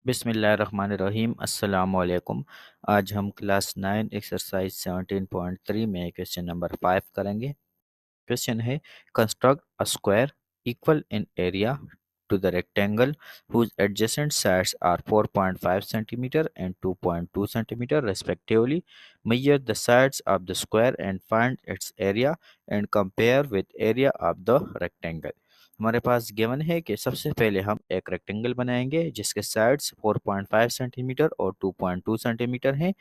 बिस्मिल्लाहिर्रहमानिर्रहीम अस्सलाम वालेकुम। आज हम क्लास 9 एक्सरसाइज 17.3 में क्वेश्चन नंबर 5 करेंगे। क्वेश्चन है, construct a square equal in area to the rectangle whose adjacent sides are 4.5 centimeter and 2.2 centimeter respectively. Measure the sides of the square and find its area and compare with area of the rectangle. हमारे पास given है कि सबसे पहले हम एक rectangle बनाएंगे जिसके sides 4.5 centimetre और 2.2 सेंटीमीटर हैं।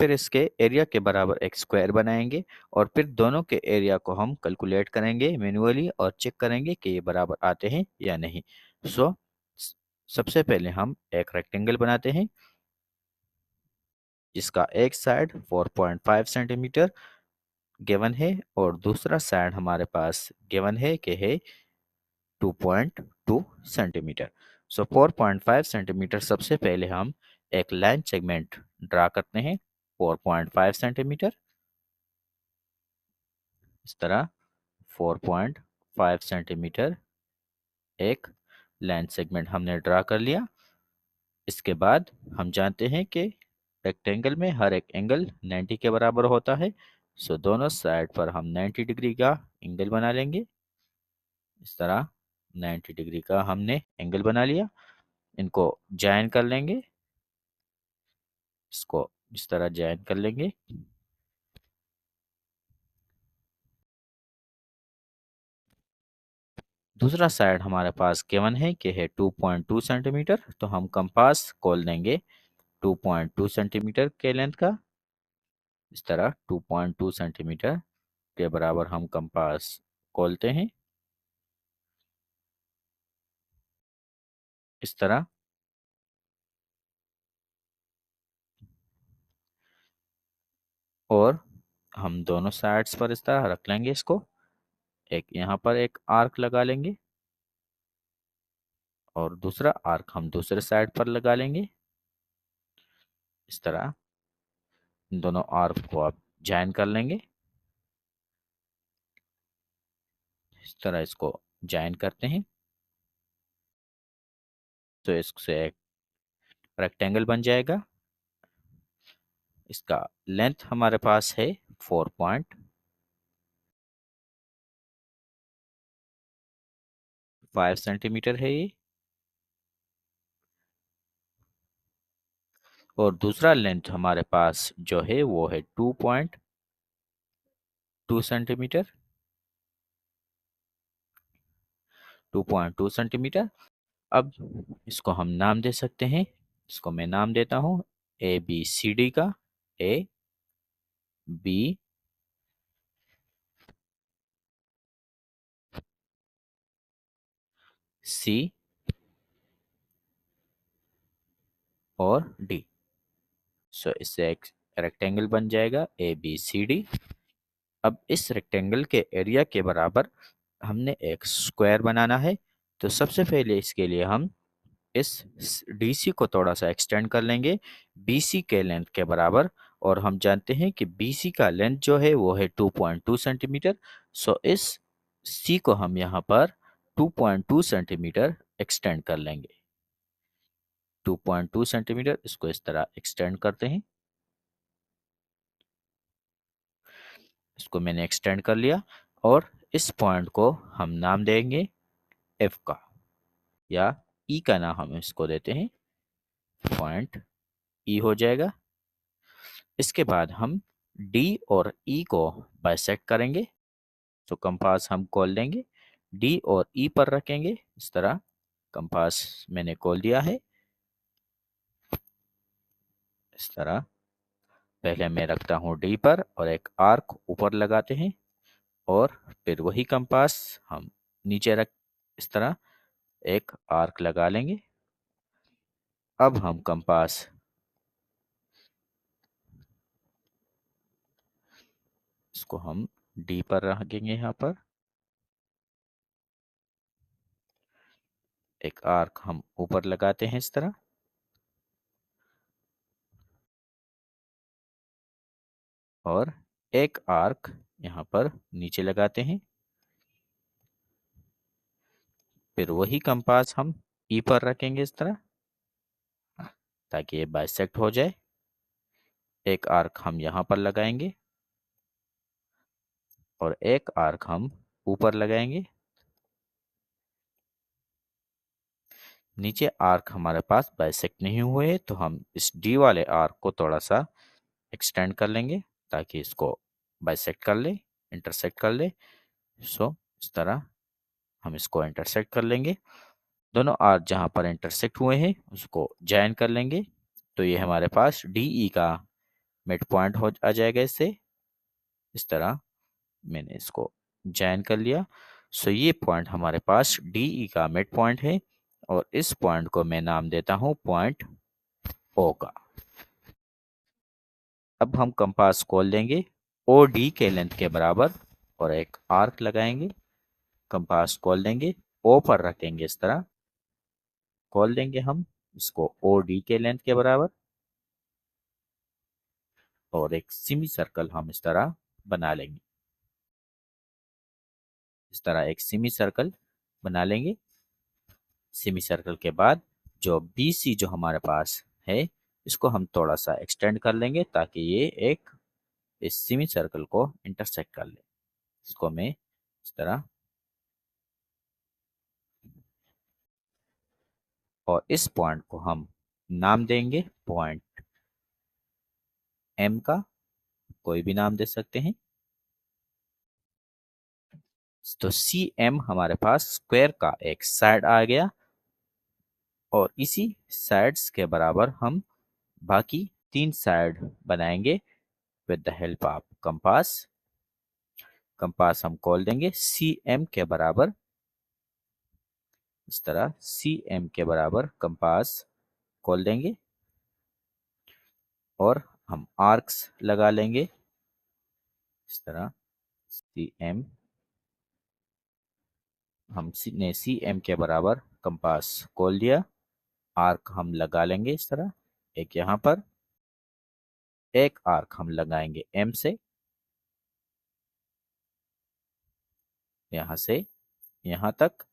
फिर इसके एरिया के बराबर एक स्क्वायर बनाएंगे और फिर दोनों के एरिया को हम कैलकुलेट करेंगे मैन्युअली और चेक करेंगे कि ये बराबर आते हैं या नहीं। सो सबसे पहले हम एक रेक्टेंगल बनाते हैं जिसका एक साइड 4.5 सेंटीमीटर गिवन है और दूसरा साइड हमारे पास गिवन है कि है 2.2 सेंटीमीटर। सो 4.5 सेंटीमीटर सबसे पहले हम एक लाइन सेगमेंट ड्रा करते हैं 4.5 सेंटीमीटर इस तरह 4.5 सेंटीमीटर एक लाइन सेगमेंट हमने ड्रा कर लिया। इसके बाद हम जानते हैं कि रेक्टेंगल में हर एक एंगल 90 के बराबर होता है। सो दोनों साइड पर हम 90 डिग्री का एंगल बना लेंगे। इस तरह 90 डिग्री का हमने एंगल बना लिया। इनको ज्वाइन कर लेंगे, इसको इस तरह ज्वाइन कर लेंगे। दूसरा साइड हमारे पास गिवन है कि है 2.2 सेंटीमीटर, तो हम कंपास खोल देंगे 2.2 सेंटीमीटर के लेंथ का। इस तरह 2.2 सेंटीमीटर के बराबर हम कंपास खोलते हैं इस तरह। और हम दोनों साइड्स पर इस तरह रख लेंगे इसको। एक यहाँ पर एक आर्क लगा लेंगे और दूसरा आर्क हम दूसरे साइड पर लगा लेंगे इस तरह। इन दोनों आर्क को आप ज्वाइन कर लेंगे इस तरह। इसको ज्वाइन करते हैं तो इससे एक रेक्टेंगल बन जाएगा। इसका लेंथ हमारे पास है 4.5 सेंटीमीटर है ये। और दूसरा लेंथ हमारे पास जो है वो है 2.2 सेंटीमीटर। 2.2 सेंटीमीटर। अब इसको हम नाम दे सकते हैं। इसको मैं नाम देता हूँ ABCD का। A, B, C और D। सो इससे एक रेक्टेंगल बन जाएगा ABCD। अब इस रेक्टेंगल के एरिया के बराबर हमने एक स्क्वायर बनाना है। तो सबसे पहले इसके लिए हम इस DC को थोड़ा सा एक्सटेंड कर लेंगे BC के लेंथ के बराबर। और हम जानते हैं कि BC का लेंथ जो है वो है 2.2 सेंटीमीटर। सो इस C को हम यहाँ पर 2.2 सेंटीमीटर एक्सटेंड कर लेंगे। 2.2 सेंटीमीटर इसको इस तरह एक्सटेंड करते हैं। इसको मैंने एक्सटेंड कर लिया और इस पॉइंट को हम नाम देंगे F का, या E का नाम हम इसको देते हैं। पॉइंट E हो जाएगा। इसके बाद हम D और E को बाइसेक्ट करेंगे। तो कंपास हम खोल देंगे, D और E पर रखेंगे इस तरह। कंपास मैंने खोल दिया है इस तरह। पहले मैं रखता हूँ D पर और एक आर्क ऊपर लगाते हैं और फिर वही कंपास हम नीचे रख इस तरह एक आर्क लगा लेंगे। अब हम कंपास इसको हम D पर रखेंगे। यहाँ पर एक आर्क हम ऊपर लगाते हैं इस तरह और एक आर्क यहाँ पर नीचे लगाते हैं। फिर वही कंपास हम E पर रखेंगे इस तरह ताकि ये बाइसेक्ट हो जाए। एक आर्क हम यहाँ पर लगाएंगे और एक आर्क हम ऊपर लगाएंगे। नीचे आर्क हमारे पास बाइसेक्ट नहीं हुए हैं तो हम इस डी वाले आर्क को थोड़ा सा एक्सटेंड कर लेंगे ताकि इसको बाइसेक्ट कर ले, इंटरसेक्ट कर ले। सो इस तरह हम इसको इंटरसेक्ट कर लेंगे। दोनों आर्क जहाँ पर इंटरसेक्ट हुए हैं उसको ज्वाइन कर लेंगे। तो ये हमारे पास डी ई का मिड पॉइंट हो आ जाएगा। इससे इस तरह मैंने इसको ज्वाइन कर लिया। सो ये पॉइंट हमारे पास डी ई का मिड पॉइंट है और इस पॉइंट को मैं नाम देता हूँ पॉइंट ओ का। अब हम कंपास खोल देंगे ओ डी के लेंथ के बराबर और एक आर्क लगाएंगे। कंपास खोल देंगे, ओ पर रखेंगे, इस तरह खोल देंगे हम इसको ओ डी के लेंथ के बराबर और एक सेमी सर्कल हम इस तरह बना लेंगे। इस तरह एक सेमी सर्कल बना लेंगे। सेमी सर्कल के बाद जो बी सी जो हमारे पास है इसको हम थोड़ा सा एक्सटेंड कर लेंगे ताकि ये एक इस सेमी सर्कल को इंटरसेक्ट कर ले। इसको मैं इस तरह और इस पॉइंट को हम नाम देंगे पॉइंट एम का, कोई भी नाम दे सकते हैं। तो सी एम हमारे पास स्क्वायर का एक साइड आ गया और इसी साइड्स के बराबर हम बाकी 3 साइड बनाएंगे with the help of compass. Compass हम खोल देंगे सी एम के बराबर, इस तरह सी एम के बराबर कंपास खोल देंगे और हम आर्क्स लगा लेंगे। इस तरह सी एम ने सी एम के बराबर कंपास खोल दिया। आर्क हम लगा लेंगे इस तरह, एक यहाँ पर, एक आर्क हम लगाएंगे एम से, यहाँ से यहाँ तक।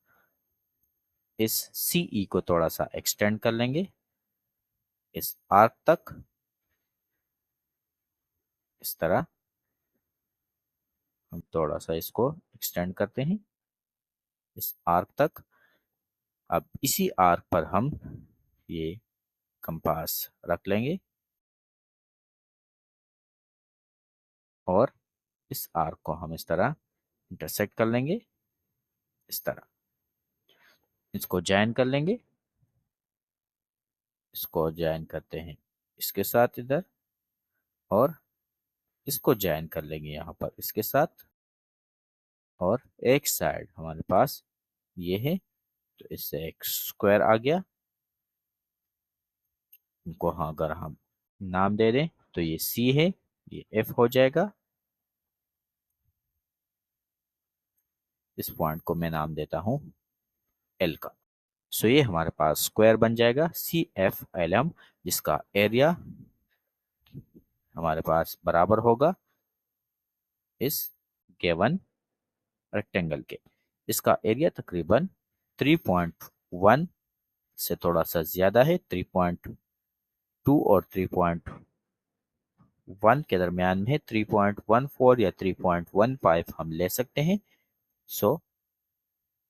इस सीई को थोड़ा सा एक्सटेंड कर लेंगे इस आर्क तक, इस तरह हम थोड़ा सा इसको एक्सटेंड करते हैं इस आर्क तक। अब इसी आर्क पर हम ये कंपास रख लेंगे और इस आर्क को हम इस तरह इंटरसेक्ट कर लेंगे। इस तरह इसको ज्वाइन कर लेंगे, इसको ज्वाइन करते हैं इसके साथ इधर और इसको ज्वाइन कर लेंगे यहाँ पर इसके साथ। और एक साइड हमारे पास ये है तो इससे एक स्क्वायर आ गया। इनको हाँ अगर हम नाम दे दें तो ये सी है, ये एफ हो जाएगा। इस पॉइंट को मैं नाम देता हूँ एल का। सो ये हमारे पास स्क्वायर बन जाएगा सी एफ एल एम, जिसका एरिया हमारे पास बराबर होगा इस गिवन रेक्टेंगल के। इसका एरिया तकरीबन 3.1 से थोड़ा सा ज्यादा है, 3.2 और 3.1 के दरमियान में है। 3.14 या 3.15 हम ले सकते हैं। सो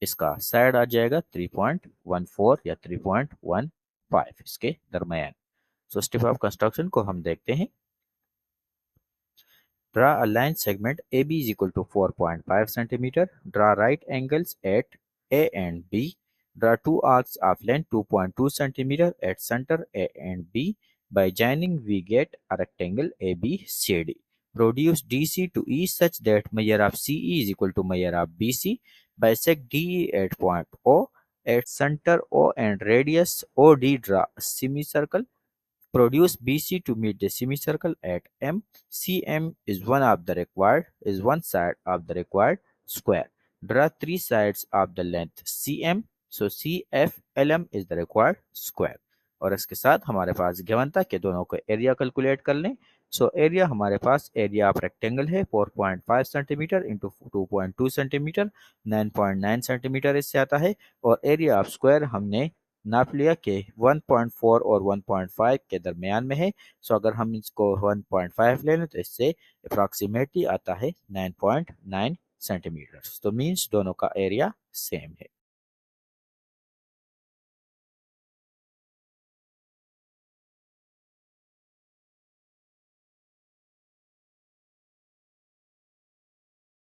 इसका साइड आ जाएगा 3.14 या 3.15 इसके दरमियान। सो स्टेप ऑफ कंस्ट्रक्शन को हम देखते हैं। Draw a line segment AB is equal to 4.5 centimeter. Draw right angles at A and B. Draw two arcs of length 2.2 centimeter at center A and B. By joining, we get a rectangle ABCD. Produce DC to E such that measure of CE is equal to measure of BC. Bisect DE at point O. At center O and radius OD, draw a semicircle. Produce BC to meet the semicircle at M. CM is one side of the required square. Draw three sides of the length CM. So CFLM is the required square. और इसके साथ हमारे पास given था कि दोनों को area calculate कर लें। सो एरिया हमारे पास एरिया ऑफ रेक्टेंगल है 4.5 सेंटीमीटर इंटू 2.2 सेंटीमीटर, 9.9 सेंटीमीटर इससे आता है। और एरिया ऑफ स्क्वायर हमने नाप लिया कि 1.4 और 1.5 के दरमियान में है। सो अगर हम इसको 1.5 ले लें तो इससे अप्रॉक्सीमेटली आता है 9.9 सेंटीमीटर। तो मीन्स दोनों का एरिया सेम है।